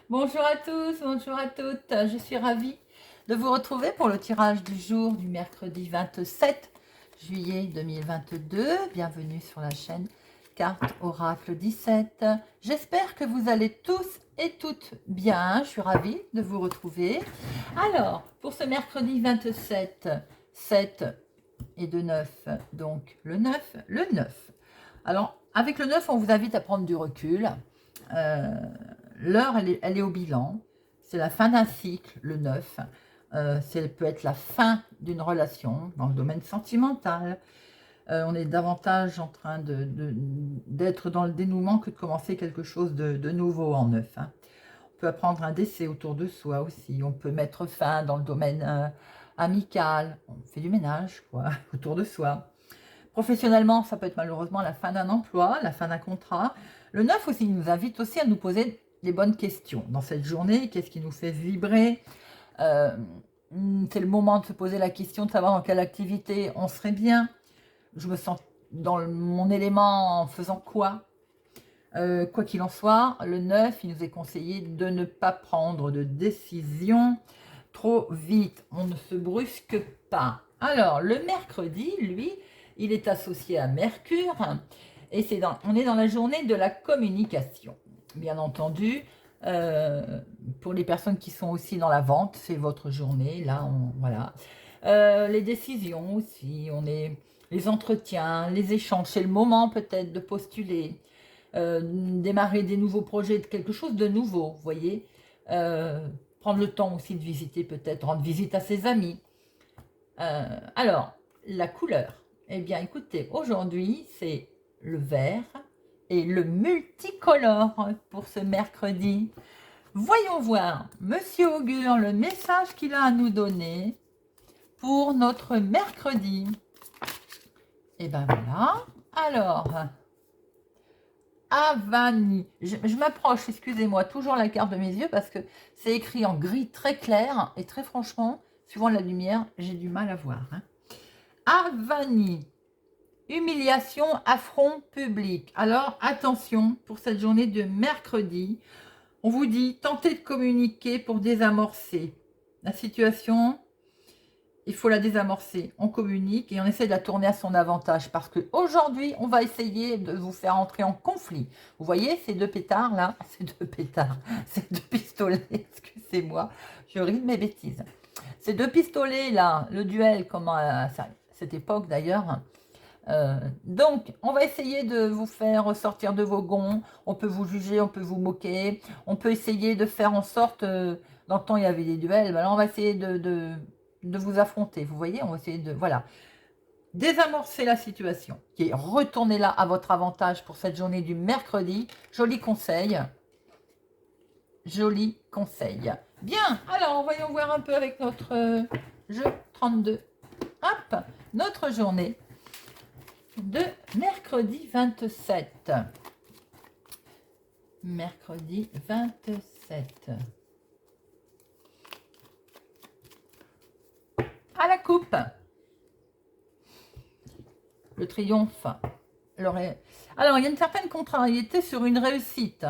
Bonjour à tous, bonjour à toutes. Je suis ravie de vous retrouver pour le tirage du jour du mercredi 27 juillet 2022. Bienvenue sur la chaîne Carte Oracle 17. J'espère que vous allez tous et toutes bien. Je suis ravie de vous retrouver. Alors, pour ce mercredi 27, 7 et de 9, donc le 9, le 9. Alors, avec le 9, on vous invite à prendre du recul. L'heure, elle est au bilan. C'est la fin d'un cycle, le 9. Ça peut être la fin d'une relation dans le domaine sentimental. On est davantage en train d'être dans le dénouement que de commencer quelque chose de nouveau en neuf. On peut apprendre un décès autour de soi aussi. On peut mettre fin dans le domaine amical. On fait du ménage, quoi, autour de soi. Professionnellement, ça peut être malheureusement la fin d'un emploi, la fin d'un contrat. Le 9 aussi nous invite aussi à nous poser les bonnes questions. Dans cette journée, qu'est-ce qui nous fait vibrer? C'est le moment de se poser la question de savoir dans quelle activité on serait bien. Je me sens dans mon élément en faisant quoi? Quoi qu'il en soit, le 9, il nous est conseillé de ne pas prendre de décision trop vite. On ne se brusque pas. Alors, le mercredi, lui, il est associé à Mercure et on est dans la journée de la communication. Bien entendu, pour les personnes qui sont aussi dans la vente, c'est votre journée. Là, voilà. Les décisions aussi, les entretiens, les échanges. C'est le moment peut-être de postuler, démarrer des nouveaux projets, de quelque chose de nouveau, vous voyez. Prendre le temps aussi de visiter, peut-être rendre visite à ses amis. Alors, la couleur. Eh bien, écoutez, aujourd'hui, c'est le vert et le multicolore pour ce mercredi. Voyons voir, Monsieur Augure, le message qu'il a à nous donner pour notre mercredi. Et ben voilà. Alors, Avani. Je m'approche, excusez-moi, toujours la carte de mes yeux parce que c'est écrit en gris très clair et très franchement, suivant la lumière, j'ai du mal à voir. Avani. Humiliation, affront public. Alors attention pour cette journée de mercredi. On vous dit tentez de communiquer pour désamorcer la situation. Il faut la désamorcer. On communique et on essaie de la tourner à son avantage parce qu'aujourd'hui, on va essayer de vous faire entrer en conflit. Vous voyez ces deux pétards là? Ces deux pétards, ces deux pistolets, excusez-moi, je ris de mes bêtises. Ces deux pistolets là, le duel, comme à cette époque d'ailleurs. Donc, on va essayer de vous faire ressortir de vos gonds. On peut vous juger, on peut vous moquer. On peut essayer de faire en sorte, dans le temps il y avait des duels, ben là, on va essayer de vous affronter. Vous voyez, on va essayer de, voilà, désamorcer la situation, qui est retournée là à votre avantage pour cette journée du mercredi. Joli conseil. Joli conseil. Bien, alors voyons voir un peu avec notre jeu 32. Hop, notre journée de mercredi 27. Mercredi 27. À la coupe. Le triomphe. Alors, il y a une certaine contrariété sur une réussite,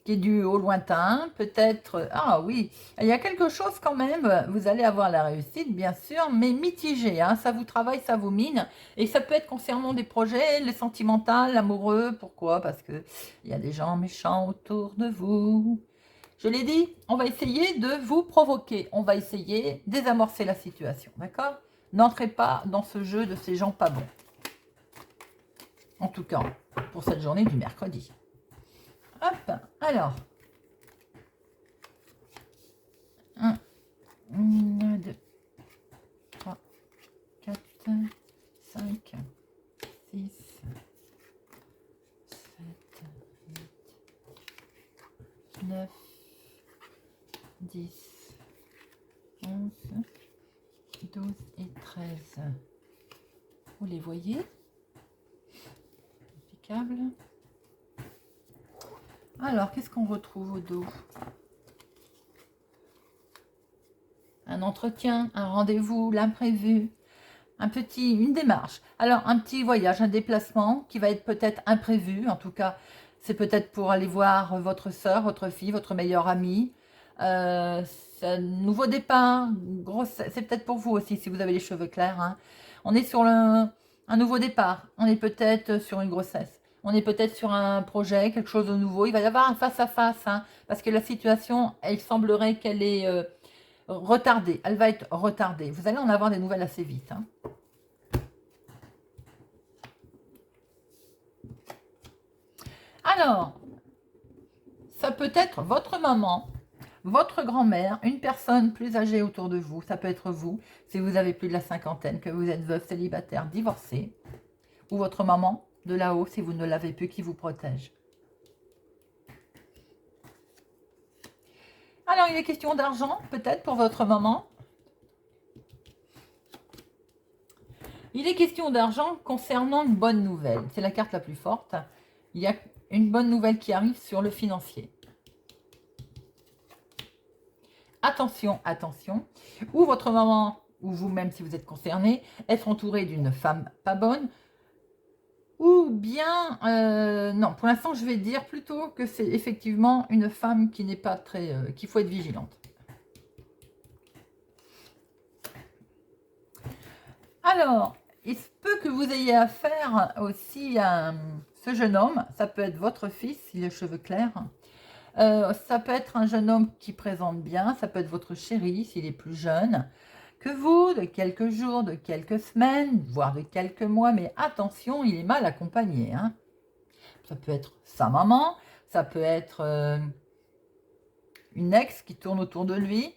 qui est due au lointain, peut-être. Ah oui, il y a quelque chose quand même. Vous allez avoir la réussite, bien sûr, mais mitigée. Ça vous travaille, ça vous mine. Et ça peut être concernant des projets, les sentimentaux, l'amoureux. Pourquoi? Parce qu'il y a des gens méchants autour de vous. Je l'ai dit, on va essayer de vous provoquer. On va essayer de désamorcer la situation. D'accord? N'entrez pas dans ce jeu de ces gens pas bons. En tout cas, pour cette journée du mercredi. Hop, alors. 1, 2, 3, 4, 5, 6, 7, 8, 9, 10, 11, 12 et 13. Vous les voyez? Impeccable. Alors, qu'est-ce qu'on retrouve au dos? Un entretien, un rendez-vous, l'imprévu, une démarche. Alors, un petit voyage, un déplacement qui va être peut-être imprévu, en tout cas, C'est peut-être pour aller voir votre soeur, votre fille, votre meilleure amie. C'est un nouveau départ. C'est peut-être pour vous aussi, si vous avez les cheveux clairs. Hein. On est sur un nouveau départ. On est peut-être sur une grossesse. On est peut-être sur un projet, quelque chose de nouveau. Il va y avoir un face-à-face. Hein, parce que la situation, elle semblerait qu'elle est retardée. Elle va être retardée. Vous allez en avoir des nouvelles assez vite. Hein. Alors, ça peut être votre maman, votre grand-mère, une personne plus âgée autour de vous. Ça peut être vous, si vous avez plus de la cinquantaine, que vous êtes veuve, célibataire, divorcé. Ou votre maman de là-haut, si vous ne l'avez plus, qui vous protège. Alors, il est question d'argent, peut-être, pour votre maman. Il est question d'argent concernant une bonne nouvelle. C'est la carte la plus forte. Il y a une bonne nouvelle qui arrive sur le financier. Attention, attention. Ou votre maman, ou vous-même si vous êtes concerné, être entouré d'une femme pas bonne. Ou bien, non, pour l'instant je vais dire plutôt que c'est effectivement une femme qui n'est pas très, qu'il faut être vigilante. Alors, il se peut que vous ayez affaire aussi à ce jeune homme. Ça peut être votre fils, s'il a les cheveux clairs. Ça peut être un jeune homme qui présente bien. Ça peut être votre chéri, s'il est plus jeune que vous, de quelques jours, de quelques semaines, voire de quelques mois. Mais attention, il est mal accompagné. Hein. Ça peut être sa maman. Ça peut être une ex qui tourne autour de lui.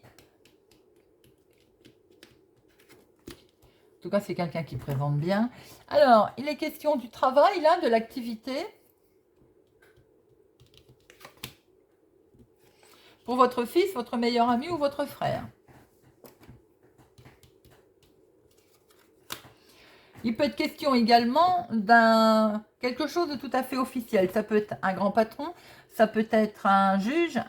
En tout cas, c'est quelqu'un qui présente bien. Alors, il est question du travail, là, de l'activité. Pour votre fils, votre meilleur ami ou votre frère. Il peut être question également d'un quelque chose de tout à fait officiel. Ça peut être un grand patron, ça peut être un juge,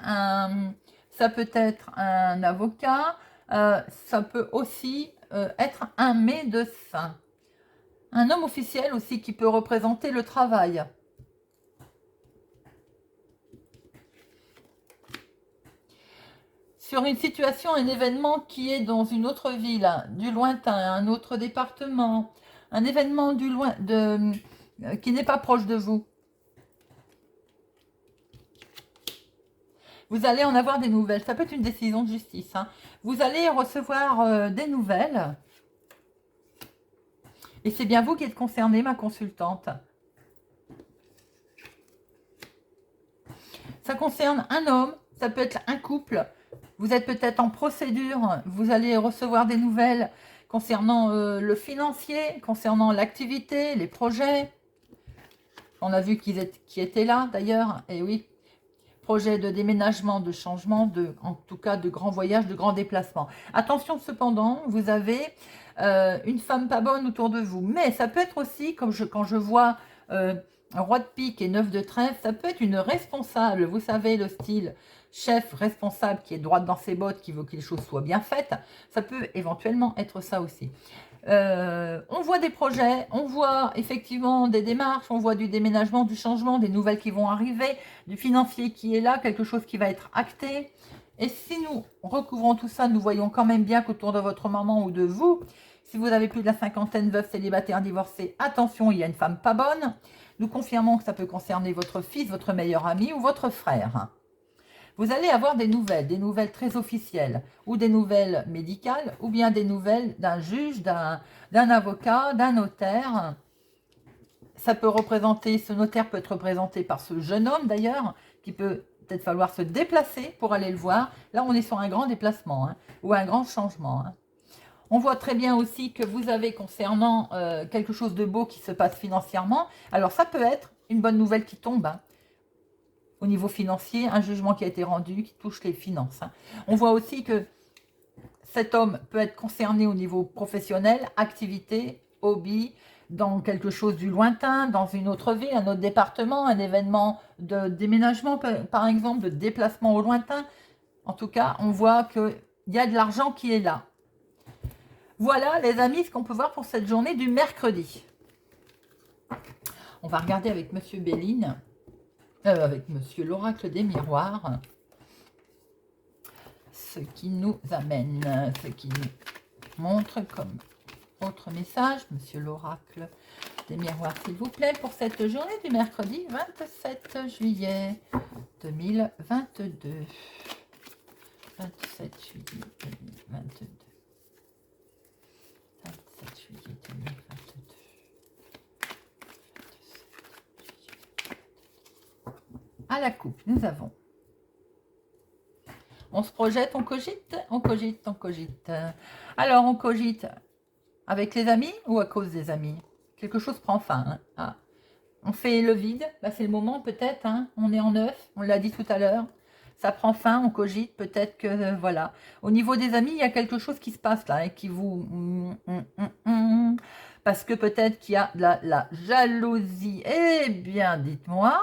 ça peut être un avocat, ça peut aussi être un médecin. Un homme officiel aussi qui peut représenter le travail. Sur une situation, un événement qui est dans une autre ville, du lointain, un autre département, un événement qui n'est pas proche de vous. Vous allez en avoir des nouvelles. Ça peut être une décision de justice. Hein. Vous allez recevoir des nouvelles. Et c'est bien vous qui êtes concernée, ma consultante. Ça concerne un homme, ça peut être un couple. Vous êtes peut-être en procédure. Vous allez recevoir des nouvelles concernant le financier, concernant l'activité, les projets. On a vu qui étaient là d'ailleurs. Et oui, projet de déménagement, de changement, en tout cas de grands voyages, de grands déplacements. Attention cependant, vous avez une femme pas bonne autour de vous. Mais ça peut être aussi, comme quand je vois roi de pique et neuf de trèfle, ça peut être une responsable. Vous savez, le style chef responsable qui est droite dans ses bottes, qui veut que les choses soient bien faites. Ça peut éventuellement être ça aussi. On voit des projets, on voit effectivement des démarches, on voit du déménagement, du changement, des nouvelles qui vont arriver, du financier qui est là, quelque chose qui va être acté. Et si nous recouvrons tout ça, nous voyons quand même bien qu'autour de votre maman ou de vous, si vous avez plus de la cinquantaine, veuve, célibataire, divorcé, attention, il y a une femme pas bonne. Nous confirmons que ça peut concerner votre fils, votre meilleur ami ou votre frère. Vous allez avoir des nouvelles très officielles, ou des nouvelles médicales, ou bien des nouvelles d'un juge, d'un avocat, d'un notaire. Ça peut représenter, ce notaire peut être représenté par ce jeune homme d'ailleurs, qui peut peut-être falloir se déplacer pour aller le voir. Là, on est sur un grand déplacement, hein, ou un grand changement. Hein. On voit très bien aussi que vous avez concernant quelque chose de beau qui se passe financièrement. Alors, ça peut être une bonne nouvelle qui tombe, hein. Au niveau financier, un jugement qui a été rendu qui touche les finances. Hein. On voit aussi que cet homme peut être concerné au niveau professionnel, activité, hobby, dans quelque chose du lointain, dans une autre ville, un autre département, un événement de déménagement, par exemple, de déplacement au lointain. En tout cas, on voit qu'il y a de l'argent qui est là. Voilà, les amis, ce qu'on peut voir pour cette journée du mercredi. On va regarder avec Monsieur Béline. avec Monsieur l'Oracle des Miroirs, ce qui nous amène, ce qui nous montre comme autre message, Monsieur l'Oracle des Miroirs, s'il vous plaît, pour cette journée du mercredi 27 juillet 2022. 27 juillet 2022. 27 juillet 2022. À la coupe, nous avons. On se projette, on cogite, on cogite, on cogite. Alors, on cogite avec les amis ou à cause des amis? Quelque chose prend fin. Hein. Ah. On fait le vide, là c'est le moment peut-être, hein. On est en neuf, on l'a dit tout à l'heure. Ça prend fin, on cogite, peut-être que, voilà. Au niveau des amis, il y a quelque chose qui se passe là, et qui vous... parce que peut-être qu'il y a de la jalousie. Eh bien, dites-moi,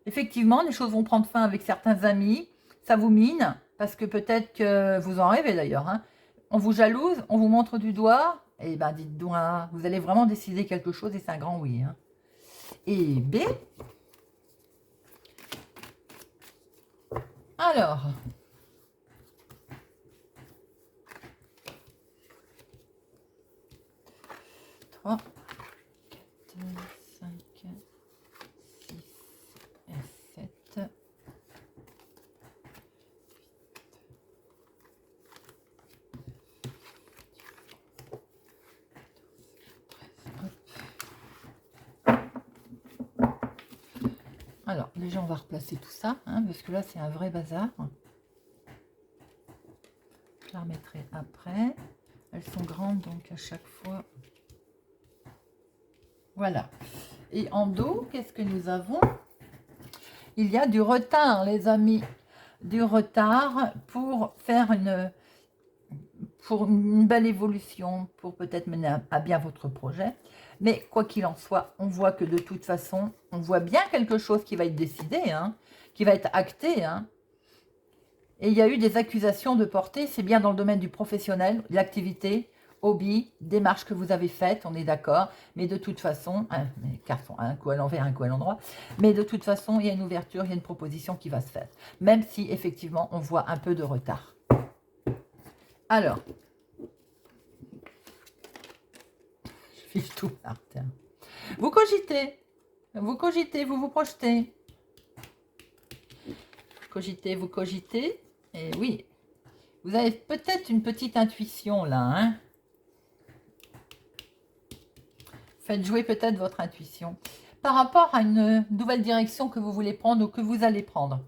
effectivement, les choses vont prendre fin avec certains amis, ça vous mine, parce que peut-être que vous en rêvez d'ailleurs, hein. On vous jalouse, on vous montre du doigt, et ben dites-moi, vous allez vraiment décider quelque chose, et c'est un grand oui, hein. Et B, alors, trois, 4, 5, 6 et 7. Alors, déjà, on va replacer tout ça, hein, parce que là, c'est un vrai bazar. Je la remettrai après. Elles sont grandes, donc à chaque fois... Voilà. Et en dos, qu'est-ce que nous avons? Il y a du retard, les amis. Du retard pour faire une belle évolution, pour peut-être mener à bien votre projet. Mais quoi qu'il en soit, on voit que de toute façon, on voit bien quelque chose qui va être décidé, hein, qui va être acté. Hein. Et il y a eu des accusations de portée, c'est bien dans le domaine du professionnel, de l'activité, hobby, démarche que vous avez faite, on est d'accord. Mais de toute façon, les cartes sont un coup à l'envers, un coup à l'endroit. Mais de toute façon, il y a une ouverture, il y a une proposition qui va se faire. Même si, effectivement, on voit un peu de retard. Alors, je fiche tout par terre. Vous cogitez, vous vous projetez. Cogitez, vous cogitez. Et oui, vous avez peut-être une petite intuition là. Hein, faites jouer peut-être votre intuition. Par rapport à une nouvelle direction que vous voulez prendre ou que vous allez prendre.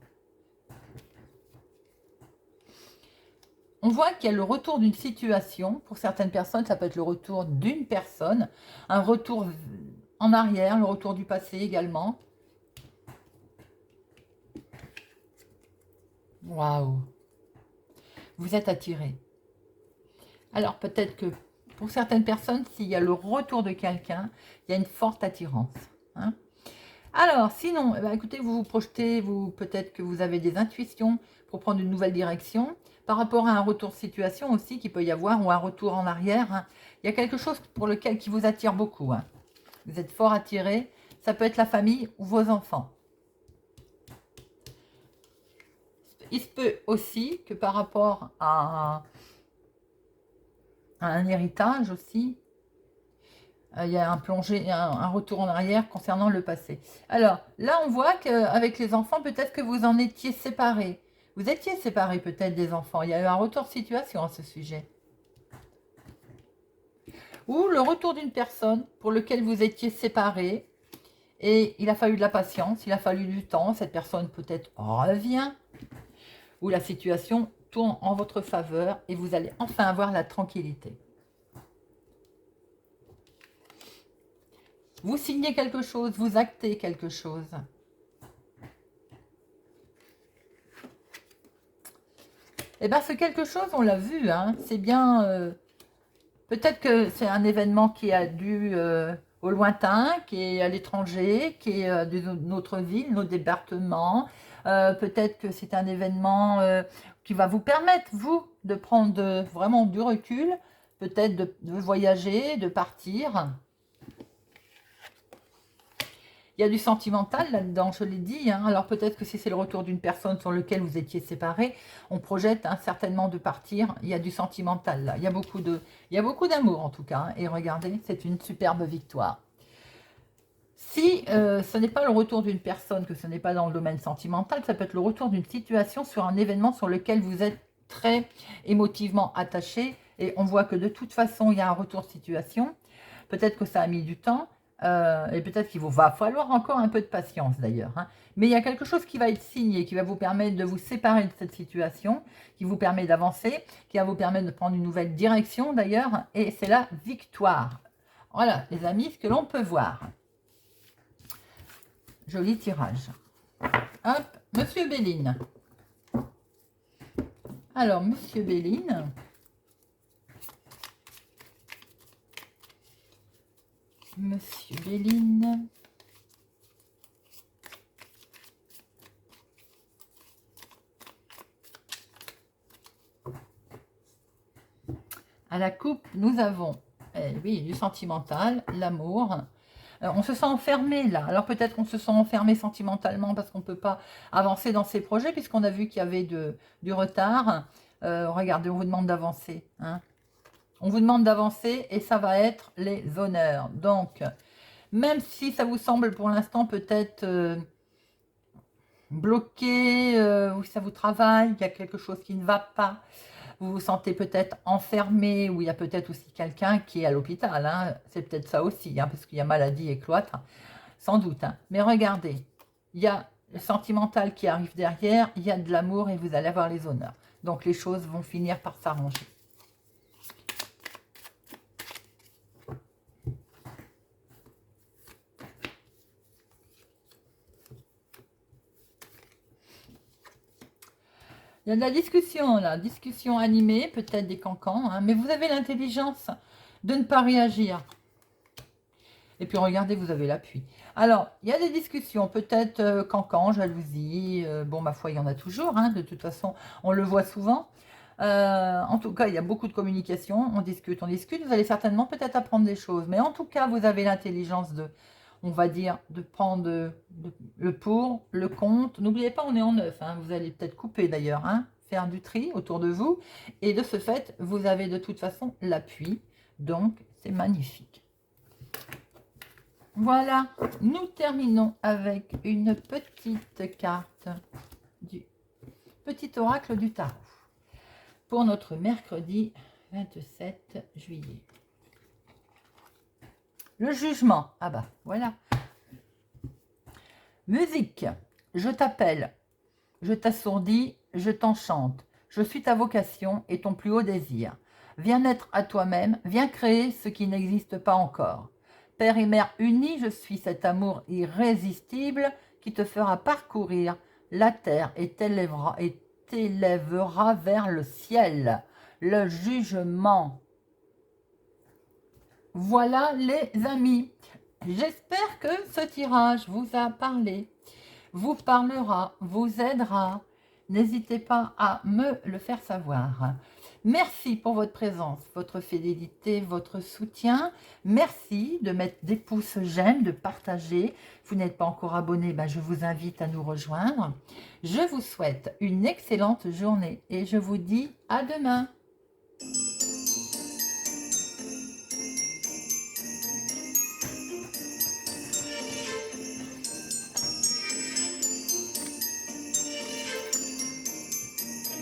On voit qu'il y a le retour d'une situation. Pour certaines personnes, ça peut être le retour d'une personne. Un retour en arrière, le retour du passé également. Waouh! Vous êtes attiré. Alors peut-être que pour certaines personnes, s'il y a le retour de quelqu'un, il y a une forte attirance. Hein. Alors sinon, eh bien, écoutez, vous vous projetez, peut-être que vous avez des intuitions pour prendre une nouvelle direction. Par rapport à un retour de situation aussi qu'il peut y avoir, ou un retour en arrière, hein, il y a quelque chose pour lequel qui vous attire beaucoup. Hein. Vous êtes fort attiré. Ça peut être la famille ou vos enfants. Il se peut aussi que par rapport à un héritage aussi, il y a un retour en arrière concernant le passé. Alors, là, on voit qu'avec les enfants, peut-être que vous en étiez séparés. Vous étiez séparés peut-être des enfants. Il y a eu un retour de situation à ce sujet. Ou le retour d'une personne pour lequel vous étiez séparés. Et il a fallu de la patience, il a fallu du temps. Cette personne peut-être revient. Ou la situation tourne en votre faveur et vous allez enfin avoir la tranquillité. Vous signez quelque chose, vous actez quelque chose. Et bien, ce quelque chose, on l'a vu, hein, c'est bien... peut-être que c'est un événement qui a dû au lointain, qui est à l'étranger, qui est de notre ville, nos départements. Peut-être que c'est un événement qui va vous permettre, vous, de prendre vraiment du recul, peut-être de voyager, de partir. Il y a du sentimental là-dedans, je l'ai dit. Hein. Alors peut-être que si c'est le retour d'une personne sur laquelle vous étiez séparés, on projette hein, certainement de partir. Il y a du sentimental là. Il y a beaucoup d'amour en tout cas. Hein. Et regardez, c'est une superbe victoire. Si ce n'est pas le retour d'une personne, que ce n'est pas dans le domaine sentimental, ça peut être le retour d'une situation sur un événement sur lequel vous êtes très émotivement attaché. Et on voit que de toute façon, il y a un retour de situation. Peut-être que ça a mis du temps. Et peut-être qu'il va falloir encore un peu de patience d'ailleurs. Hein. Mais il y a quelque chose qui va être signé, qui va vous permettre de vous séparer de cette situation, qui vous permet d'avancer, qui va vous permettre de prendre une nouvelle direction d'ailleurs. Et c'est la victoire. Voilà les amis, ce que l'on peut voir. Joli tirage. Hop, Monsieur Béline. Alors, Monsieur Béline. Monsieur Béline. À la coupe, nous avons, oui, du sentimental, l'amour. On se sent enfermé là. Alors peut-être qu'on se sent enfermé sentimentalement parce qu'on ne peut pas avancer dans ces projets puisqu'on a vu qu'il y avait du retard. Regardez, on vous demande d'avancer. Hein. On vous demande d'avancer et ça va être les honneurs. Donc, même si ça vous semble pour l'instant peut-être bloqué, ou ça vous travaille, il y a quelque chose qui ne va pas, vous vous sentez peut-être enfermé, ou il y a peut-être aussi quelqu'un qui est à l'hôpital, hein. C'est peut-être ça aussi, hein, parce qu'il y a maladie et cloître, sans doute. Hein. Mais regardez, il y a le sentimental qui arrive derrière, il y a de l'amour et vous allez avoir les honneurs. Donc les choses vont finir par s'arranger. Il y a de la discussion là, discussion animée, peut-être des cancans, hein, mais vous avez l'intelligence de ne pas réagir. Et puis regardez, vous avez l'appui. Alors, il y a des discussions, peut-être cancan, jalousie, bon ma foi, il y en a toujours, hein, de toute façon, on le voit souvent. En tout cas, il y a beaucoup de communication, on discute, vous allez certainement peut-être apprendre des choses, mais en tout cas, vous avez l'intelligence de, on va dire, de prendre le pour, le contre. N'oubliez pas, on est en neuf, hein, vous allez peut-être couper d'ailleurs, hein, faire du tri autour de vous, et de ce fait, vous avez de toute façon l'appui, donc c'est magnifique. Voilà, nous terminons avec une petite carte du petit oracle du tarot pour notre mercredi 27 juillet. Le jugement, ah bah voilà. Musique, je t'appelle, je t'assourdis, je t'enchante, je suis ta vocation et ton plus haut désir. Viens naître à toi-même, viens créer ce qui n'existe pas encore. Père et mère unis, je suis cet amour irrésistible qui te fera parcourir la terre et t'élèvera vers le ciel. Le jugement. Voilà les amis. J'espère que ce tirage vous a parlé, vous parlera, vous aidera. N'hésitez pas à me le faire savoir. Merci pour votre présence, votre fidélité, votre soutien. Merci de mettre des pouces j'aime, de partager. Vous n'êtes pas encore abonné, ben je vous invite à nous rejoindre. Je vous souhaite une excellente journée et je vous dis à demain.